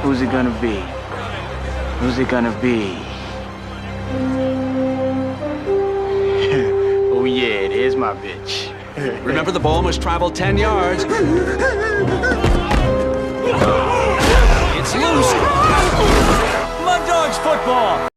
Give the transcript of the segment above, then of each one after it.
Who's it gonna be? Who's it gonna be? Oh yeah, there's my bitch. Remember, the ball must travel 10 yards. It's loose. Mud Dogs football.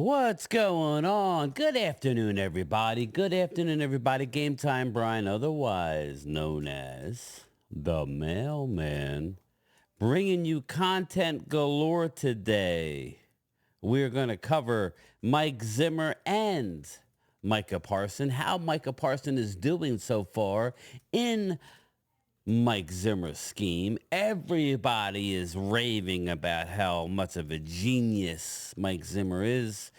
What's going on? Good afternoon, everybody. Good afternoon, everybody. Game Time Brian, otherwise known as the Mailman, bringing you content galore today. We're going to cover Mike Zimmer and Micah Parson, how Micah Parson is doing so far in Mike Zimmer's scheme. Everybody is raving about how much of a genius Mike Zimmer is.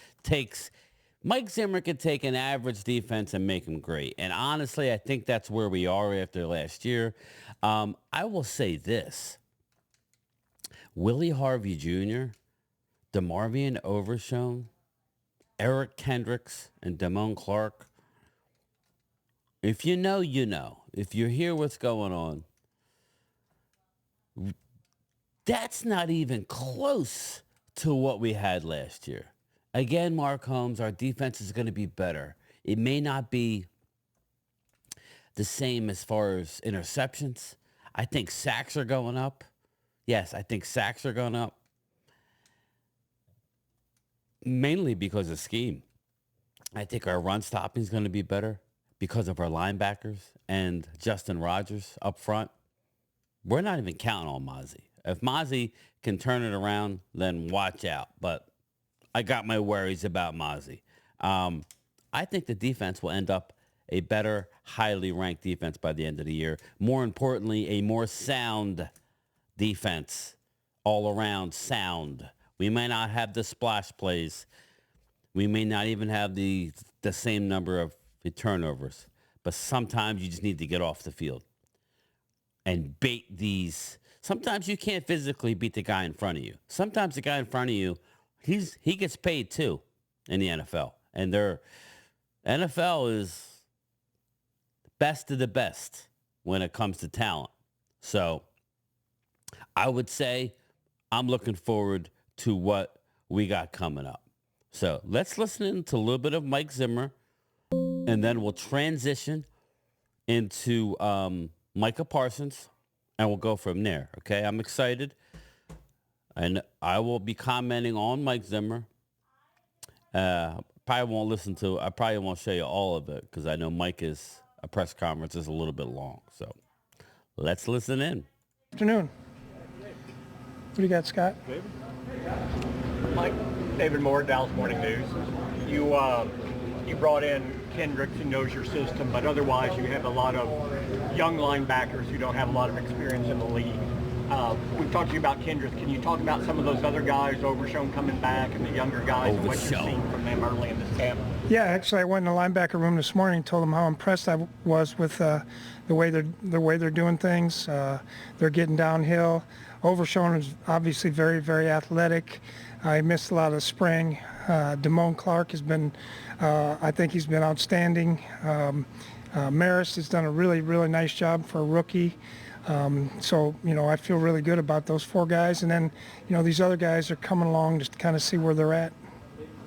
Mike Zimmer could take an average defense and make them great. And honestly, I think that's where we are after last year. I will say this. Willie Harvey Jr., DeMarvion Overshown, Eric Kendricks, and Damone Clark. If you know, you know. If you hear what's going on, that's not even close to what we had last year. Again, Mark Holmes, our defense is going to be better. It may not be the same as far as interceptions. I think sacks are going up. Yes, I think sacks are going up. Mainly because of scheme. I think our run stopping is going to be better because of our linebackers and Justin Rogers up front. We're not even counting on Mozzie. If Mozzie can turn it around, then watch out. But I got my worries about Mozzie. I think the defense will end up a better, highly ranked defense by the end of the year. More importantly, a more sound defense, all around sound. We may not have the splash plays. We may not even have the same number of turnovers. But sometimes you just need to get off the field and bait these. Sometimes you can't physically beat the guy in front of you. Sometimes the guy in front of you, he gets paid too in the NFL. And their NFL is best of the best when it comes to talent. So I would say I'm looking forward to what we got coming up. So let's listen to a little bit of Mike Zimmer, and then we'll transition into Micah Parsons, and we'll go from there, okay? I'm excited, and I will be commenting on Mike Zimmer. I probably won't show you all of it, because I know Micah's press conference is a little bit long. So let's listen in. Afternoon. What do you got, Scott? David? Mike, David Moore, Dallas Morning News. You brought in Kendricks, who knows your system, but otherwise you have a lot of young linebackers who don't have a lot of experience in the league. We've talked to you about Kendricks. Can you talk about some of those other guys, Overshown coming back, and the younger guys, and what you've seen from them early in this camp? Yeah, actually, I went in the linebacker room this morning and told them how impressed I was with the way they're doing things. They're getting downhill. Overshown is obviously very, very athletic. I missed a lot of spring. Damone Clark has been, I think he's been outstanding. Maris has done a really, really nice job for a rookie. So, I feel really good about those four guys. And then, these other guys are coming along just to kind of see where they're at.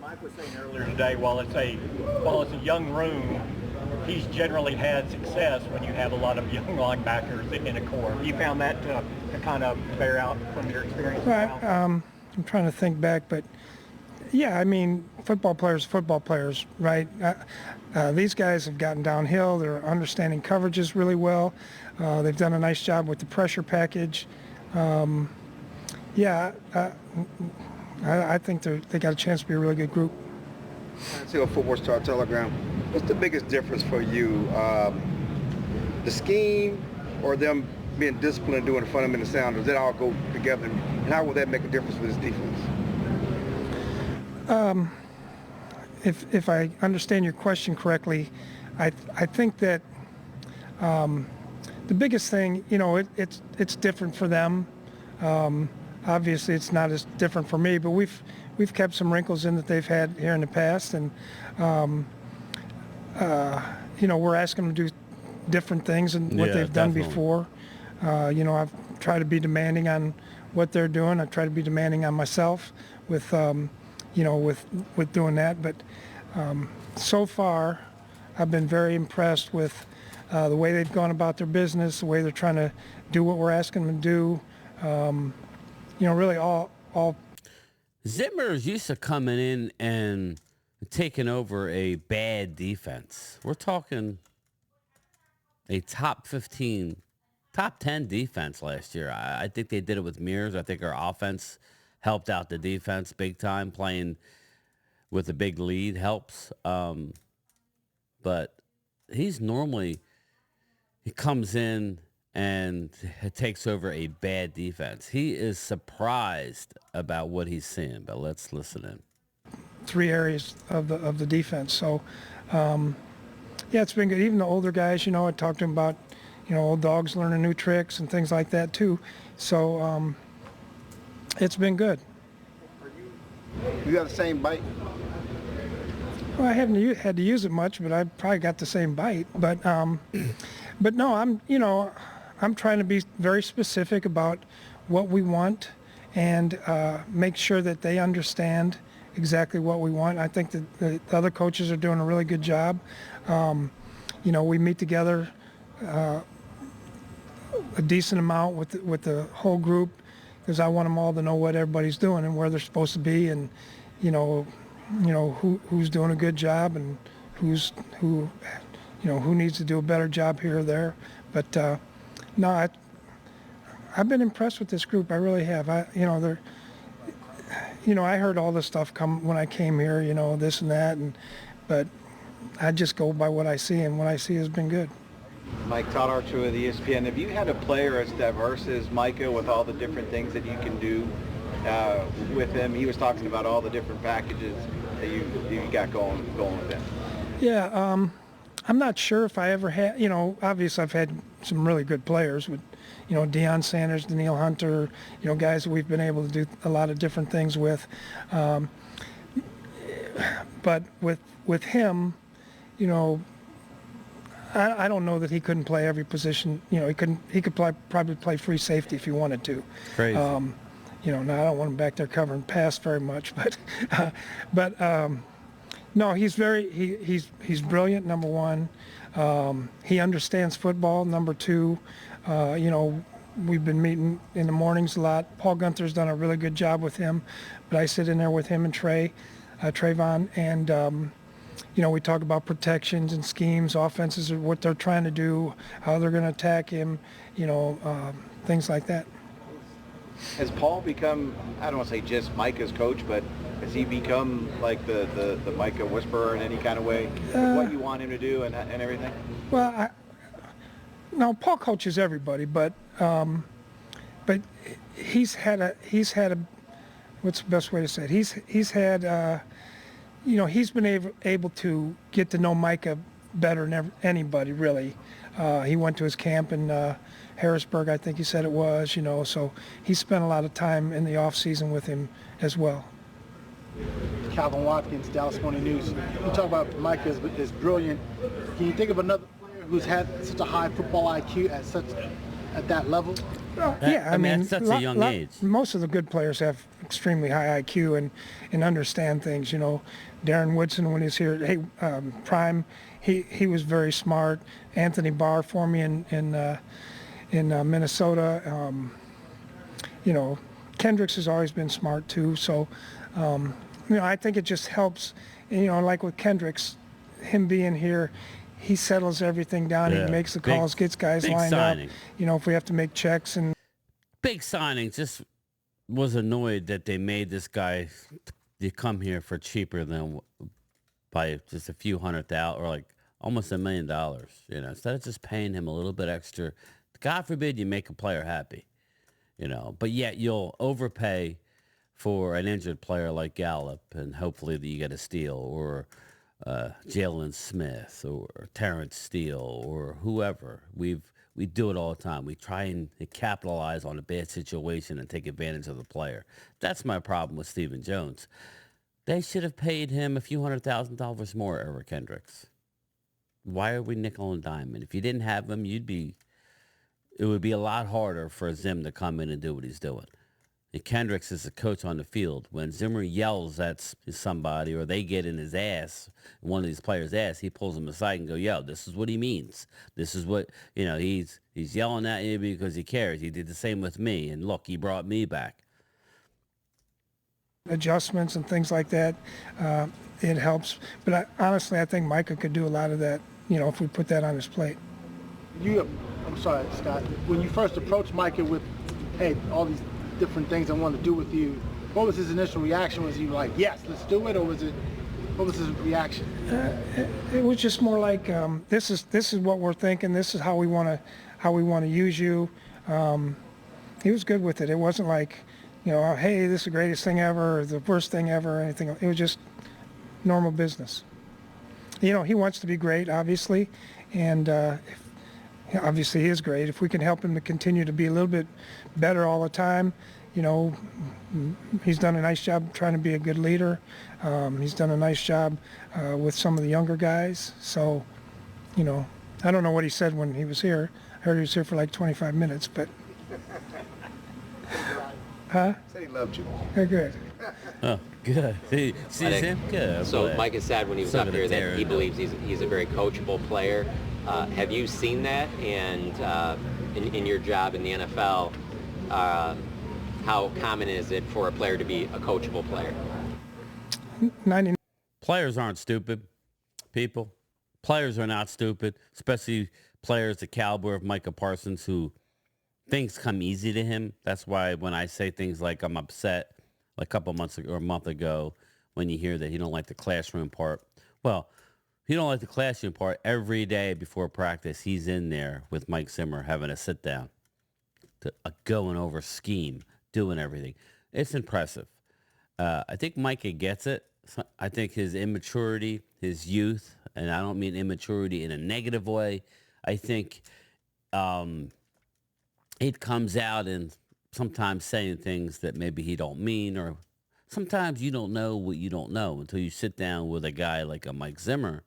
Mike was saying earlier today, while it's a young room, he's generally had success when you have a lot of young linebackers in a core. Have you found that to kind of bear out from your experience? Right. I'm trying to think back, but Yeah, I mean, football players, right? These guys have gotten downhill. They're understanding coverages really well. They've done a nice job with the pressure package. Yeah, I think they got a chance to be a really good group. See a Football Star Telegram. What's the biggest difference for you? The scheme or them being disciplined and doing the fundamental sound? Does that all go together? And how will that make a difference for this defense? If I understand your question correctly, I think that the biggest thing, it's different for them. Obviously, it's not as different for me, but we've kept some wrinkles in that they've had here in the past, and we're asking them to do different things than what they've done before. I've tried to be demanding on what they're doing. I try to be demanding on myself with doing that. But so far, I've been very impressed with the way they've gone about their business, the way they're trying to do what we're asking them to do. Really all. Zimmer is used to coming in and taking over a bad defense. We're talking a top 15, top 10 defense last year. I think they did it with Mears. I think our offense helped out the defense big time. Playing with a big lead helps. But he comes in and takes over a bad defense. He is surprised about what he's seeing, but let's listen in. 3 areas of the defense. So, it's been good. Even the older guys, I talked to them about, old dogs learning new tricks and things like that too. So, it's been good. You got the same bite? Well, I haven't had to use it much, but I probably got the same bite. But no, I'm trying to be very specific about what we want and make sure that they understand exactly what we want. I think that the other coaches are doing a really good job. We meet together a decent amount with the whole group because I want them all to know what everybody's doing and where they're supposed to be, and who's doing a good job and who needs to do a better job here or there. But no, I've been impressed with this group. I really have. I heard all this stuff come when I came here, this and that, but I just go by what I see, and what I see has been good. Mike, Todd Archer with ESPN. Have you had a player as diverse as Micah with all the different things that you can do with him? He was talking about all the different packages that you got going with him. Yeah, I'm not sure if I ever had, obviously I've had some really good players with, Deion Sanders, Daniil Hunter, guys that we've been able to do a lot of different things with. But with him, I don't know that he couldn't play every position. He could probably play free safety if he wanted to. Crazy. Now I don't want him back there covering pass very much, but no, he's brilliant. Number one, he understands football. Number two, we've been meeting in the mornings a lot. Paul Gunther's done a really good job with him, but I sit in there with him and Trayvon, and we talk about protections and schemes, offenses, what they're trying to do, how they're going to attack him, things like that. Has Paul become, I don't want to say just Micah's coach, but has he become like the Micah whisperer in any kind of way? What you want him to do and everything? Well, no, Paul coaches everybody, but he's had a what's the best way to say it? He's had he's been able to get to know Micah better than anybody, really. He went to his camp in Harrisburg, I think he said it was, so he spent a lot of time in the off season with him as well. Calvin Watkins, Dallas Morning News. You talk about Micah is brilliant. Can you think of another player who's had such a high football IQ at that level? Yeah, I mean, at such a young age. Most of the good players have extremely high IQ and understand things. Darren Woodson, when he was here, Prime, he was very smart. Anthony Barr for me in Minnesota. Kendricks has always been smart too. So, I think it just helps, like with Kendricks, him being here, he settles everything down. Yeah. He makes the Big- calls, gets guys big lined signing. up. If we have to make checks and Big signing. Just was annoyed that they made this guy to come here for cheaper than by just a few $100,000 or like almost $1 million. Instead of just paying him a little bit extra. God forbid you make a player happy. But yet you'll overpay for an injured player like Gallup, and hopefully that you get a steal, or Jalen Smith, or Terrence Steele, or whoever. We do it all the time. We try and capitalize on a bad situation and take advantage of the player. That's my problem with Stephen Jones. They should have paid him a few $100,000 more, Eric Kendricks. Why are we nickel and diamond? If you didn't have him, it would be a lot harder for Zim to come in and do what he's doing. And Kendricks is a coach on the field. When Zimmer yells at somebody, or they get in his ass, one of these players' ass, he pulls them aside and go, "Yo, this is what he means. This is what, he's yelling at you because he cares. He did the same with me. And look, he brought me back." adjustments and things like that, it helps. But honestly, I think Micah could do a lot of that, if we put that on his plate. I'm sorry, Scott. When you first approached Micah with, hey, all these different things I want to do with you, what was his initial reaction? Was he like, yes, let's do it, or what was his reaction? It was just more like, this is what we're thinking. This is how we want to use you. He was good with it. It wasn't like, hey, this is the greatest thing ever, or the worst thing ever, or anything. It was just normal business. He wants to be great, obviously, and obviously he is great. If we can help him to continue to be a little bit better all the time, he's done a nice job trying to be a good leader. He's done a nice job with some of the younger guys. So, I don't know what he said when he was here. I heard he was here for like 25 minutes, but... Huh? Said he loved you. Yeah, good. Oh, good. See him? Good. So Micah said when he was So up did here that Darren. he believes he's a very coachable player. Have you seen that? And in your job in the NFL, how common is it for a player to be a coachable player? 90. Players aren't stupid, people. Players are not stupid, especially players the caliber of Micah Parsons, who things come easy to him. That's why when I say things like I'm upset a couple months ago or a month ago, when you hear that he don't like the classroom part. Well, he don't like the classroom part. Every day before practice, he's in there with Mike Zimmer having a sit down, going over scheme, doing everything. It's impressive. I think Micah gets it. I think his immaturity, his youth, and I don't mean immaturity in a negative way. I think it comes out in sometimes saying things that maybe he don't mean, or sometimes you don't know what you don't know until you sit down with a guy like a Mike Zimmer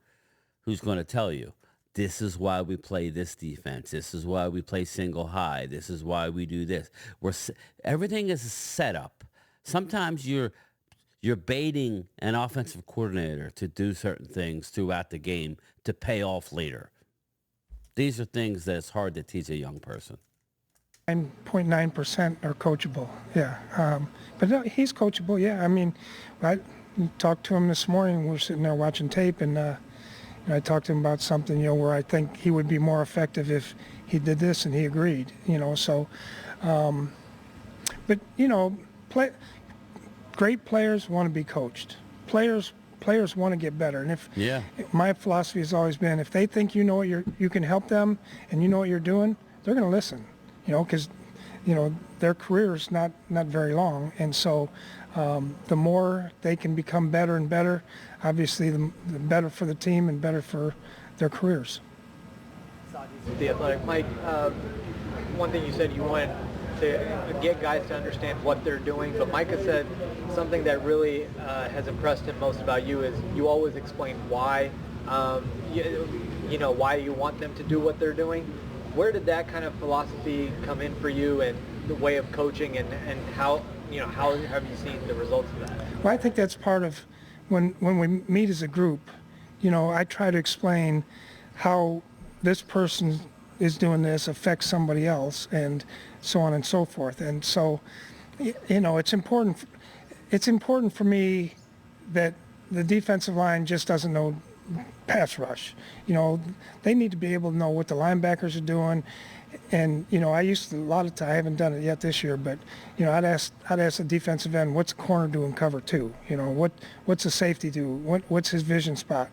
who's going to tell you, this is why we play this defense. This is why we play single high. This is why we do this. Everything is a setup. Sometimes you're baiting an offensive coordinator to do certain things throughout the game to pay off later. These are things that it's hard to teach a young person. 9.9% are coachable, yeah. But no, he's coachable, yeah. I mean, I talked to him this morning. We were sitting there watching tape, and I talked to him about something, where I think he would be more effective if he did this, and he agreed, so. But, great players want to be coached. Players want to get better, and if my philosophy has always been, if they think you can help them and you know what you're doing, they're going to listen. Because, their career is not very long. And so the more they can become better and better, obviously the better for the team and better for their careers. The Athletic. Mike, one thing you said, you wanted to get guys to understand what they're doing, but Micah said something that really has impressed him most about you is you always explain why, why you want them to do what they're doing. Where did that kind of philosophy come in for you, and the way of coaching, and how have you seen the results of that? Well, I think that's part of when we meet as a group. I try to explain how this person is doing this affects somebody else, and so on and so forth. And so, it's important. It's important for me that the defensive line just doesn't know pass rush. They need to be able to know what the linebackers are doing. And, I used to, a lot of time, I haven't done it yet this year, but, I'd ask the defensive end, what's the corner doing cover two? What's the safety do? What's his vision spot?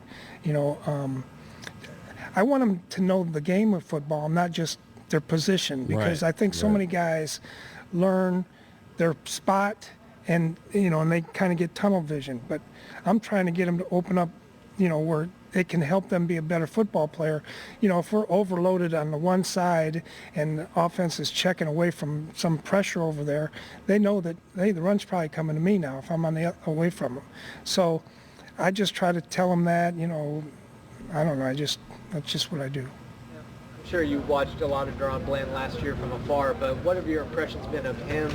I want them to know the game of football, not just their position, because I think so many guys learn their spot and they kind of get tunnel vision. But I'm trying to get them to open up, where it can help them be a better football player. If we're overloaded on the one side and the offense is checking away from some pressure over there, they know that, hey, the run's probably coming to me now if I'm away from them. So I just try to tell them that, I don't know, that's just what I do. I'm sure you watched a lot of Deron Bland last year from afar, but what have your impressions been of him,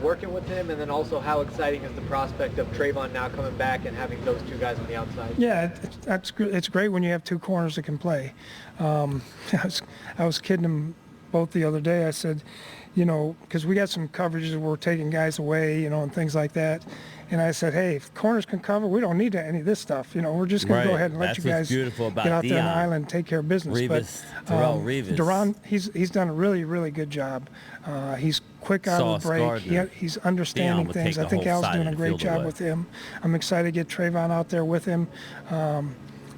working with him, and then also how exciting is the prospect of Trayvon now coming back and having those two guys on the outside? Yeah, it's great when you have two corners that can play. I was kidding him both the other day. I said, because we got some coverages where we're taking guys away, and things like that. And I said, hey, if corners can cover, we don't need any of this stuff. We're just going to go ahead and let you guys get out there on the island and take care of business. Terrell Revis. Deron, he's done a really, really good job. He's quick out of the break. He's understanding things. I think Al's doing a great job with him. I'm excited to get Trayvon out there with him.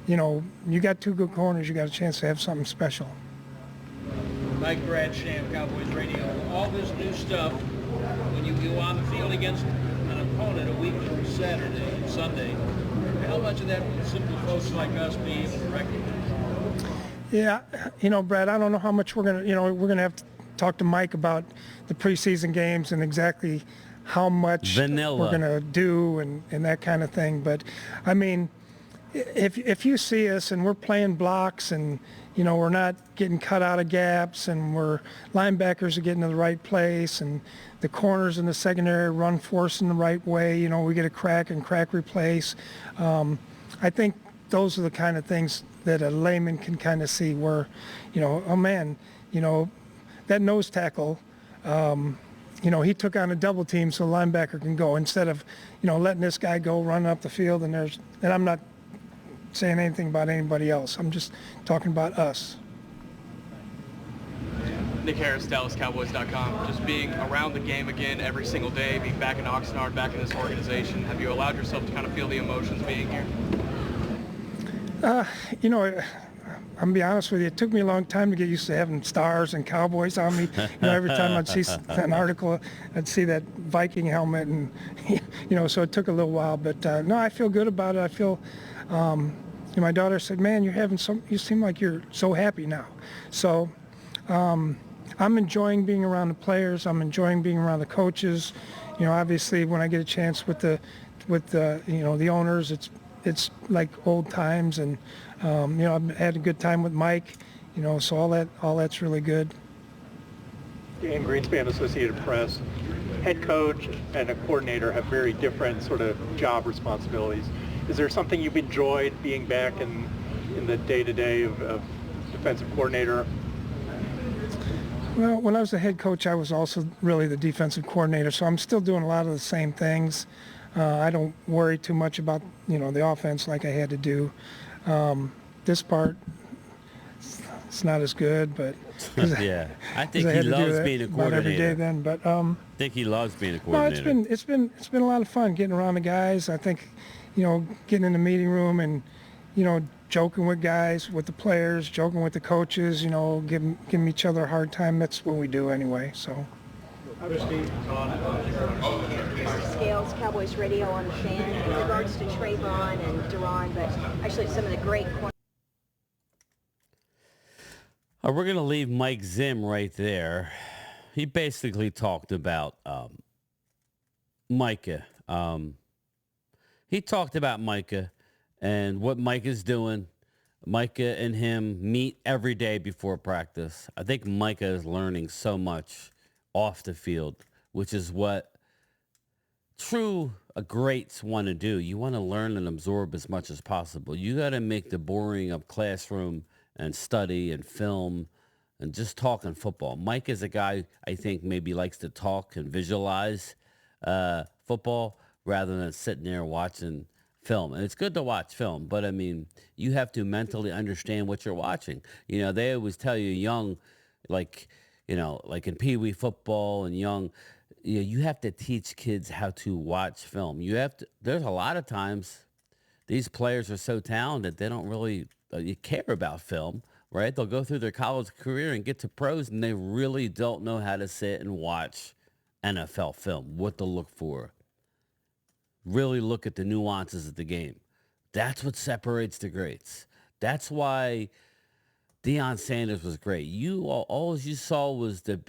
You got two good corners. You got a chance to have something special. Mike Bradsham, Cowboys Radio. All this new stuff, when you go on the field against an opponent a week from Saturday and Sunday, how much of that will simple folks like us be able to recognize? Yeah, Brad, I don't know how much we're going to have to talk to Mike about the preseason games and exactly how much we're going to do and that kind of thing. But, I mean, if you see us and we're playing blocks and, we're not getting cut out of gaps and linebackers are getting to the right place and the corners in the secondary run force in the right way, we get a crack replace. I think those are the kind of things that a layman can kind of see where, oh man, that nose tackle, he took on a double team so the linebacker can go instead of, letting this guy go run up the field and I'm not saying anything about anybody else. I'm just talking about us. Nick Harris, DallasCowboys.com. Just being around the game again every single day, being back in Oxnard, back in this organization, have you allowed yourself to kind of feel the emotions being here? I'm gonna be honest with you, it took me a long time to get used to having stars and Cowboys on me. Every time I'd see an article, I'd see that Viking helmet and, so it took a little while. But no, I feel good about it. I feel, my daughter said, man, you seem like you're so happy now. So I'm enjoying being around the players. I'm enjoying being around the coaches. Obviously when I get a chance with the owners, it's like old times. And, I've had a good time with Mike, so all that's really good. Dan Greenspan, Associated Press. Head coach and a coordinator have very different sort of job responsibilities. Is there something you've enjoyed being back in the day-to-day of defensive coordinator? Well, when I was the head coach, I was also really the defensive coordinator, so I'm still doing a lot of the same things. I don't worry too much about, the offense like I had to do. This part, it's not as good, but yeah, I think he loves being a coordinator. Every day then, but I think he loves being a coordinator. No, it's been a lot of fun getting around the guys. I think, getting in the meeting room and, joking with guys, with the players, joking with the coaches, giving each other a hard time. That's what we do anyway. So. Scales, Cowboys Radio on the Fan in regards to Trayvon and Deron, but actually some of the great corners. We're going to leave Mike Zim right there. He basically talked about Micah. He talked about Micah and what Micah's doing. Micah and him meet every day before practice. I think Micah is learning so much off the field, which is what true greats want to do. You want to learn and absorb as much as possible. You got to make the boring of classroom and study and film and just talking football. Mike is a guy I think maybe likes to talk and visualize football rather than sitting there watching film, and it's good to watch film, but I mean, you have to mentally understand what you're watching. They always tell you young, like, like in Pee Wee football and young, you have to teach kids how to watch film. There's a lot of times these players are so talented, they don't really care about film, right? They'll go through their college career and get to pros, and they really don't know how to sit and watch NFL film, what to look for. Really look at the nuances of the game. That's what separates the greats. That's why Deion Sanders was great. All you saw was the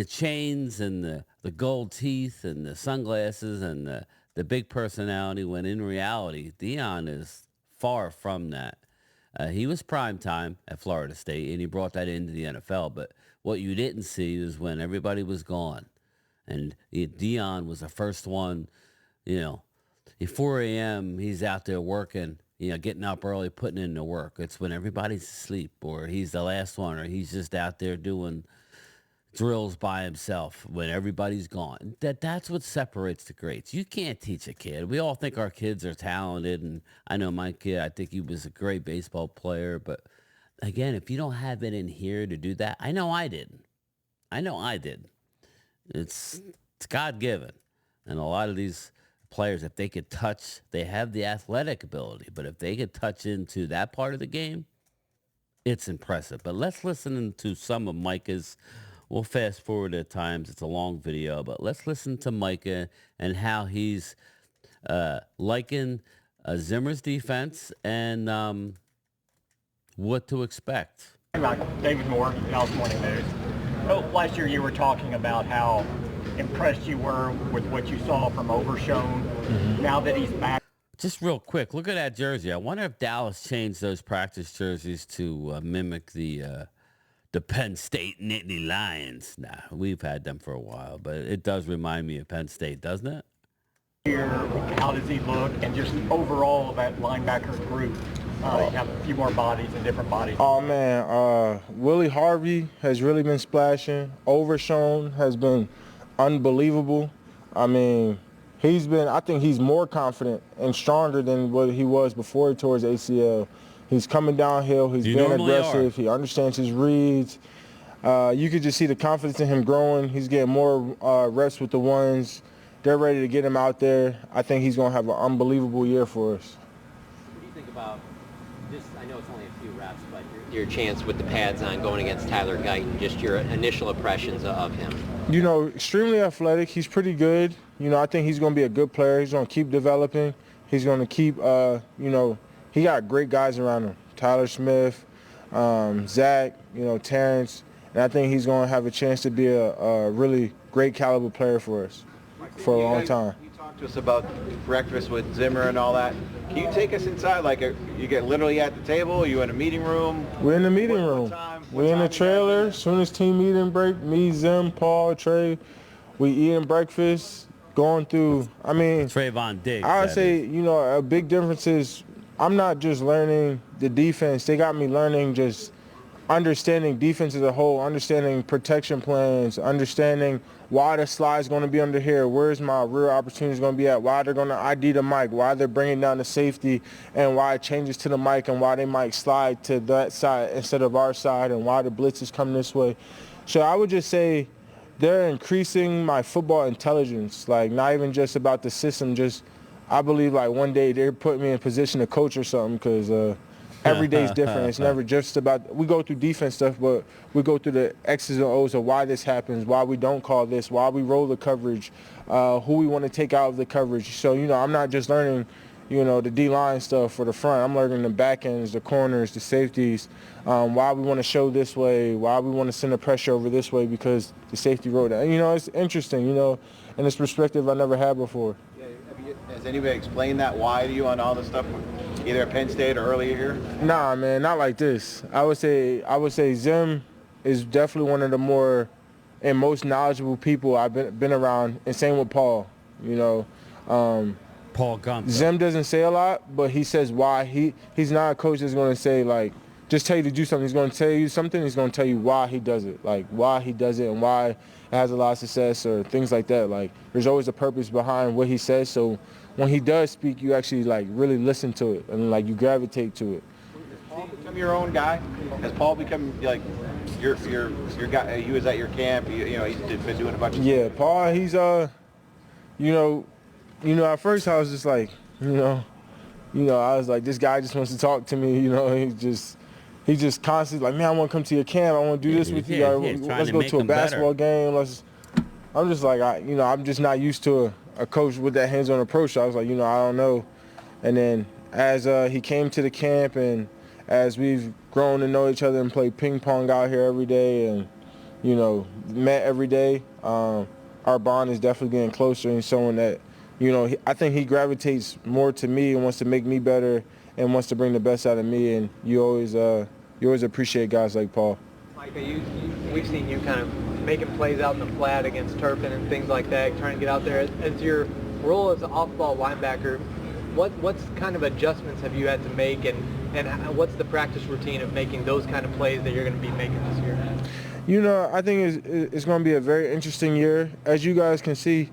chains and the gold teeth and the sunglasses and the big personality, when in reality, Deion is far from that. He was prime time at Florida State, and he brought that into the NFL. But what you didn't see is when everybody was gone. And Deion was the first one, at 4 a.m., he's out there working, getting up early, putting in the work. It's when everybody's asleep, or he's the last one, or he's just out there doing drills by himself when everybody's gone. That's what separates the greats. You can't teach a kid. We all think our kids are talented, and I know my kid, I think he was a great baseball player, but again, if you don't have it in here to do that, I know I did. It's God-given. And a lot of these players, if they could touch, they have the athletic ability, but if they could touch into that part of the game, it's impressive. But let's listen to some of Micah's. We'll fast forward at times. It's a long video, but let's listen to Micah and how he's liking Zimmer's defense and what to expect. David Moore, Dallas Morning News. Last year you were talking about how impressed you were with what you saw from Overshown. Now that he's back. Just real quick, look at that jersey. I wonder if Dallas changed those practice jerseys to mimic the Penn State Nittany Lions. Nah, we've had them for a while, but it does remind me of Penn State, doesn't it? How does he look? And just overall that linebacker group. You have a few more bodies and different bodies. Oh, man. Willie Harvey has really been splashing. Overshown has been unbelievable. I mean, I think he's more confident and stronger than what he was before he tore his ACL. He's coming downhill. He's being aggressive. He understands his reads. You could just see the confidence in him growing. He's getting more reps with the ones. They're ready to get him out there. I think he's going to have an unbelievable year for us. What do you think about just, I know it's only a few reps, but your chance with the pads on going against Tyler Guyton, just your initial impressions of him? Extremely athletic. He's pretty good. I think he's going to be a good player. He's going to keep developing. He's going to keep, he got great guys around him. Tyler Smith, Zach, Terrence. And I think he's going to have a chance to be a really great caliber player for us for a long time. You talked to us about breakfast with Zimmer and all that. Can you take us inside? Like, you get literally at the table? Are you in a meeting room? We're in the meeting room. We're in the trailer. As soon as team meeting break, me, Zim, Paul, Trey, we eating breakfast, going through, Trayvon Diggs. I would say, a big difference is I'm not just learning the defense. They got me learning just understanding defense as a whole, understanding protection plans, understanding why the slide's going to be under here, where's my real opportunity going to be at, why they're going to ID the mic, why they're bringing down the safety, and why it changes to the mic, and why they might slide to that side instead of our side, and why the blitz is coming this way. So I would just say they're increasing my football intelligence, like not even just about the system, just I believe like one day they're putting me in position to coach or something, because every day's different. It's never just about, we go through defense stuff, but we go through the X's and O's of why this happens, why we don't call this, why we roll the coverage, who we want to take out of the coverage. So, I'm not just learning, the D-line stuff for the front. I'm learning the back ends, the corners, the safeties, why we want to show this way, why we want to send the pressure over this way because the safety wrote that. It's interesting, and it's perspective I never had before. Has anybody explained that why to you on all this stuff, either at Penn State or earlier here? Nah, man, not like this. I would say Zim is definitely one of the more and most knowledgeable people I've been around, and same with Paul. Paul Gunther. Zim doesn't say a lot, but he says why. He's not a coach that's going to say like, just tell you to do something. He's going to tell you something. He's going to tell you why he does it, like why he does it and why it has a lot of success or things like that. Like there's always a purpose behind what he says. So when he does speak, you actually like really listen to it and like you gravitate to it. Has Paul become your own guy? Has Paul become like your guy? He was at your camp. You know, he's been doing a bunch of Yeah, Paul. He's you know, at first I was just like, you know, I was like, this guy just wants to talk to me. You know, he just constantly like, man, I want to come to your camp. I want to do this with you. Let's go to a basketball game. I'm just like, I'm just not used to a coach with that hands-on approach. So I was like, I don't know. And then as he came to the camp and as we've grown to know each other and played ping pong out here every day and, met every day, our bond is definitely getting closer and someone that, I think he gravitates more to me and wants to make me better and wants to bring the best out of me. And you always appreciate guys like Paul. Micah, we've seen you kind of making plays out in the flat against Turpin and things like that, trying to get out there. As your role as an off-ball linebacker, what's kind of adjustments have you had to make, and what's the practice routine of making those kind of plays that you're going to be making this year? I think it's going to be a very interesting year. As you guys can see,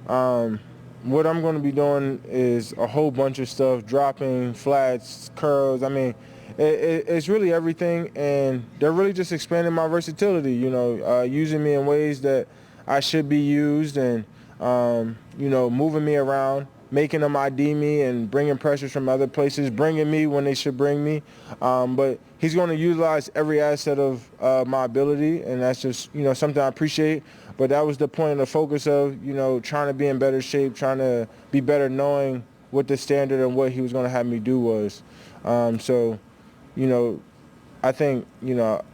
what I'm going to be doing is a whole bunch of stuff, dropping, flats, curls. I mean, it's really everything, and they're really just expanding my versatility, using me in ways that I should be used and, moving me around, making them ID me and bringing pressures from other places, bringing me when they should bring me. But he's going to utilize every asset of my ability, and that's just, something I appreciate. But that was the point of the focus of, trying to be in better shape, trying to be better knowing what the standard and what he was going to have me do was. I think,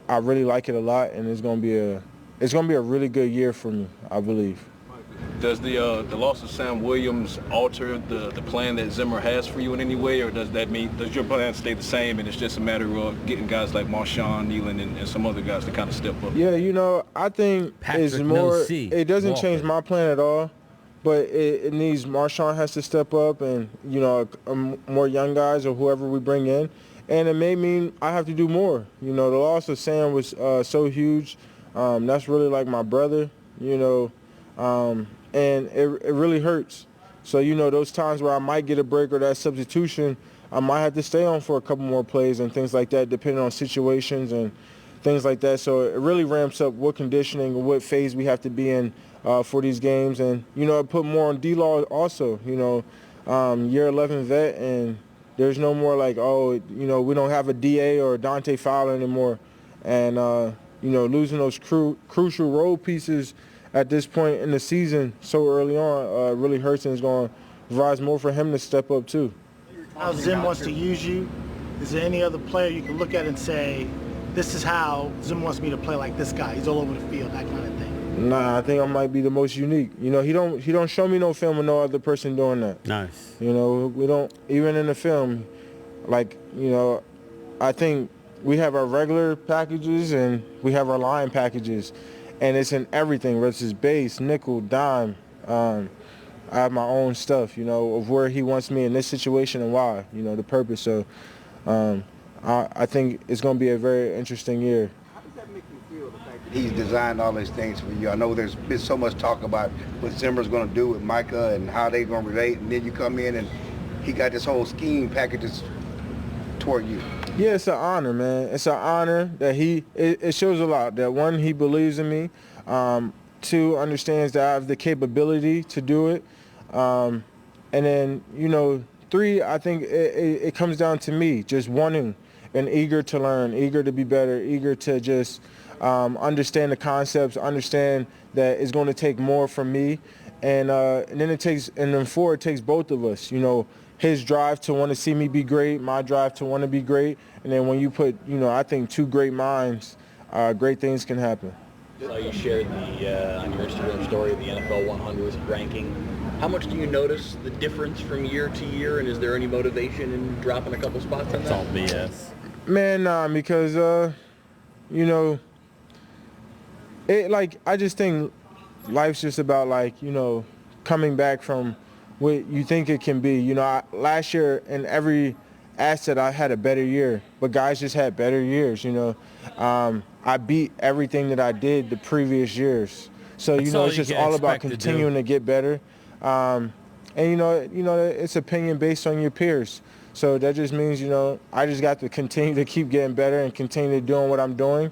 I really like it a lot, and it's going to be a really good year for me, I believe. Does the loss of Sam Williams alter the plan that Zimmer has for you in any way, or does your plan stay the same and it's just a matter of getting guys like Marshawn, Nealon, and some other guys to kind of step up? Yeah, I think it's more. It doesn't change my plan at all, but it needs Marshawn has to step up and more young guys or whoever we bring in, and it may mean I have to do more. The loss of Sam was so huge. That's really like my brother. And it really hurts. So, those times where I might get a break or that substitution, I might have to stay on for a couple more plays and things like that, depending on situations and things like that. So it really ramps up what conditioning and what phase we have to be in for these games. And, I put more on D-Law also, year 11 vet, and there's no more like, we don't have a DA or a Dante Fowler anymore. And, losing those crucial role pieces at this point in the season so early on really hurts, and it's going to provide more for him to step up too. How Zim wants to use you, is there any other player you can look at and say, this is how Zim wants me to play like this guy? He's all over the field, that kind of thing. Nah, I think I might be the most unique. He don't show me no film of no other person doing that. Nice. We don't, even in the film, I think we have our regular packages and we have our line packages. And it's in everything, whether it's base, nickel, dime. I have my own stuff, of where he wants me in this situation and why, the purpose. So I think it's going to be a very interesting year. How does that make you feel, the fact that he's designed all these things for you? I know there's been so much talk about what Zimmer's going to do with Micah and how they're going to relate, and then you come in and he got this whole scheme packages toward you. Yeah, it's an honor, man. It's an honor that it shows a lot. That one, he believes in me. Two, understands that I have the capability to do it. And then, three, I think it comes down to me just wanting and eager to learn, eager to be better, eager to just understand the concepts, understand that it's going to take more from me. And then four, it takes both of us, his drive to want to see me be great, my drive to want to be great. And then when you put, I think two great minds, great things can happen. So you shared on your Instagram story the NFL 100th ranking. How much do you notice the difference from year to year, and is there any motivation in dropping a couple spots on that? It's all BS. Man, nah, because, I just think life's just about coming back from what you think it can be. Last year in every asset. I had a better year, but guys just had better years. I beat everything that I did the previous years. So That's all it's you just can all about expect to do. continuing to get better. And it's opinion based on your peers. So that just means I just got to continue to keep getting better and continue doing what I'm doing.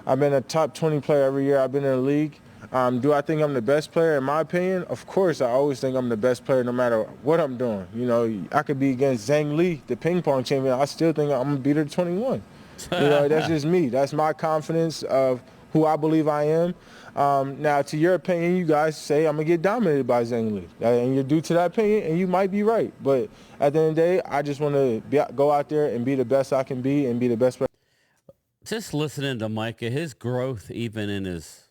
I've been a top 20 player every year I've been in the league. Do I think I'm the best player? In my opinion, of course, I always think I'm the best player no matter what I'm doing. I could be against Zhang Li, the ping pong champion. I still think I'm going to beat her 21. That's just me. That's my confidence of who I believe I am. Now, to your opinion, you guys say I'm going to get dominated by Zhang Li. And you're due to that opinion, and you might be right. But at the end of the day, I just want to go out there and be the best I can be and be the best player. Just listening to Micah, his growth even in his,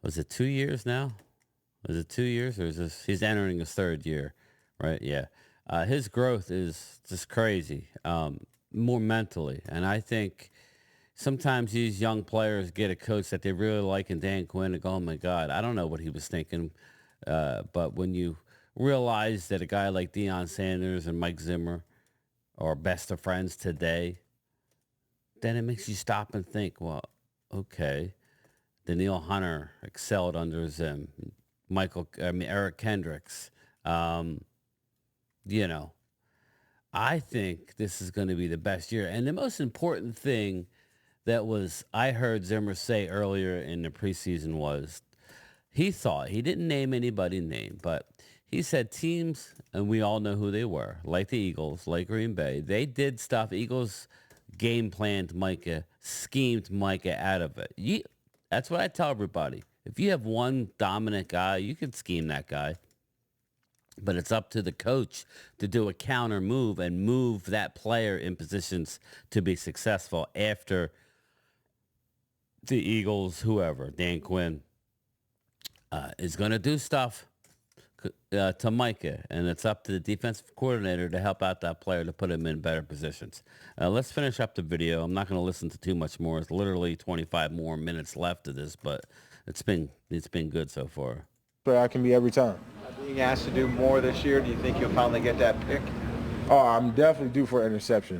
was it 2 years now? Was it 2 years or is this, he's entering his third year, right? Yeah. His growth is just crazy, more mentally. And I think sometimes these young players get a coach that they really like in Dan Quinn and go, oh my God, I don't know what he was thinking. But when you realize that a guy like Deion Sanders and Mike Zimmer are best of friends today, then it makes you stop and think, well, okay. Daniil Hunter excelled under Zim. Eric Kendricks. I think this is going to be the best year. And the most important thing I heard Zimmer say earlier in the preseason was he didn't name anybody's name, but he said teams, and we all know who they were, like the Eagles, like Green Bay, they did stuff. Eagles game planned Micah, schemed Micah out of it. That's what I tell everybody. If you have one dominant guy, you can scheme that guy. But it's up to the coach to do a counter move and move that player in positions to be successful after the Eagles, whoever, Dan Quinn, is going to do stuff to Micah, and it's up to the defensive coordinator to help out that player to put him in better positions. Let's finish up the video. I'm not going to listen to too much more. It's literally 25 more minutes left of this, but it's been good so far. But I can be every time. Being asked to do more this year, do you think you'll finally get that pick? Oh, I'm definitely due for an interception.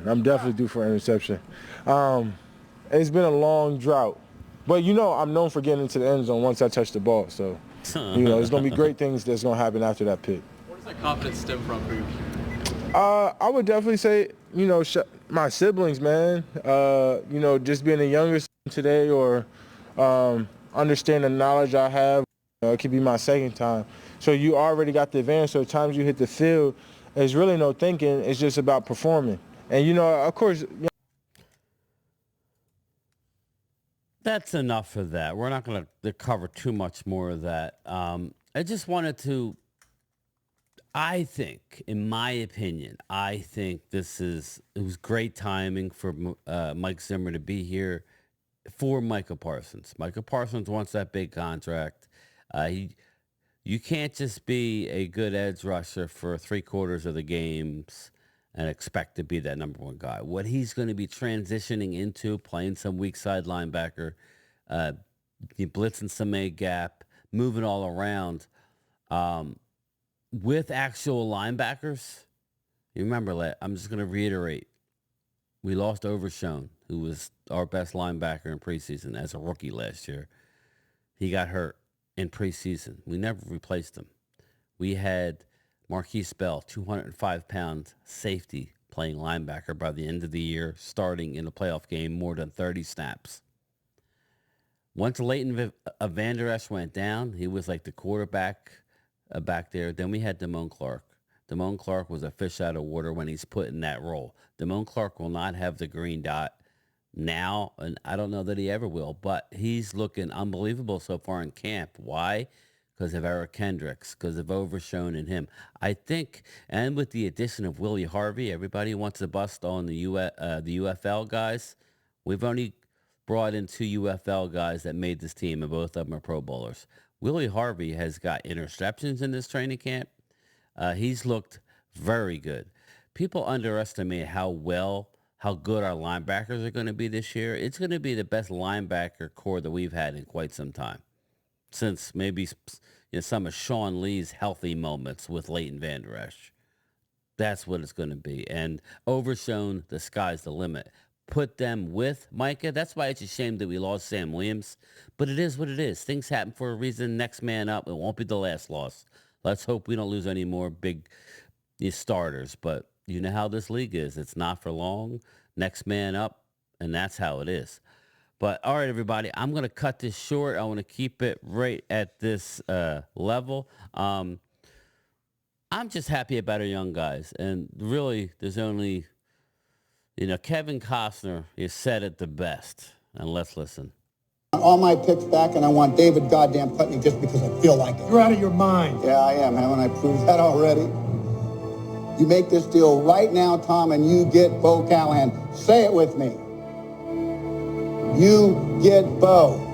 It's been a long drought. But I'm known for getting into the end zone once I touch the ball. So, there's going to be great things that's going to happen after that pick. Where does that confidence stem from for you? I would definitely say, my siblings, man. Just being the youngest today or understanding the knowledge I have. It could be my second time. So you already got the advantage. So the times you hit the field, there's really no thinking. It's just about performing. And, of course... That's enough for that. We're not going to cover too much more of that. I just wanted to, in my opinion, it was great timing for Mike Zimmer to be here for Micah Parsons. Micah Parsons wants that big contract. You can't just be a good edge rusher for 3/4 of the games and expect to be that number one guy. What he's going to be transitioning into, playing some weak side linebacker, blitzing some A gap, moving all around, with actual linebackers. You remember, I'm just going to reiterate, we lost Overshown, who was our best linebacker in preseason as a rookie last year. He got hurt in preseason. We never replaced him. We had Marquise Bell, 205-pound safety, playing linebacker by the end of the year, starting in a playoff game more than 30 snaps. Once Leighton Vander Esch went down, he was like the quarterback back there. Then we had Damone Clark. Damone Clark was a fish out of water when he's put in that role. Damone Clark will not have the green dot now, and I don't know that he ever will, but he's looking unbelievable so far in camp. Why? Because of Eric Kendricks, because of Overshown in him. I think, and with the addition of Willie Harvey, everybody wants to bust on the UFL guys. We've only brought in 2 UFL guys that made this team, and both of them are Pro Bowlers. Willie Harvey has got interceptions in this training camp. He's looked very good. People underestimate how good our linebackers are going to be this year. It's going to be the best linebacker core that we've had in quite some time, since maybe some of Sean Lee's healthy moments with Leighton Vander Esch. That's what it's going to be. And Overshown, the sky's the limit. Put them with Micah. That's why it's a shame that we lost Sam Williams. But it is what it is. Things happen for a reason. Next man up. It won't be the last loss. Let's hope we don't lose any more big starters. But you know how this league is. It's not for long. Next man up. And that's how it is. But all right, everybody, I'm going to cut this short. I want to keep it right at this level. I'm just happy about our young guys. And really, there's only, Kevin Costner has said it the best. And let's listen. All my picks back, and I want David goddamn Putney just because I feel like it. You're out of your mind. Yeah, I am. Haven't I proved that already? You make this deal right now, Tom, and you get Bo Callahan. Say it with me. You get Bo.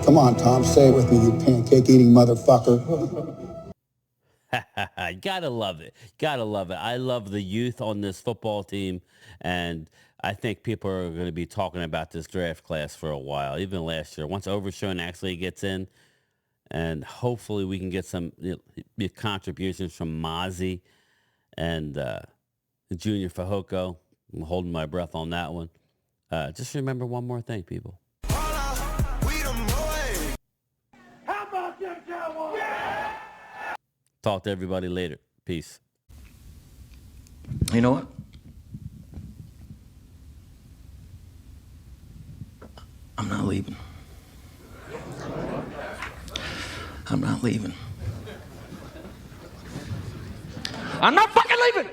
Come on, Tom, say it with me, you pancake-eating motherfucker. Gotta love it. Gotta love it. I love the youth on this football team, and I think people are going to be talking about this draft class for a while, even last year. Once Overshown actually gets in, and hopefully we can get some contributions from Mozzie and Junior Fehoko. I'm holding my breath on that one. Just remember one more thing, people. How about them Cowboys? Yeah! Talk to everybody later. Peace. You know what? I'm not leaving. I'm not leaving. I'm not fucking leaving!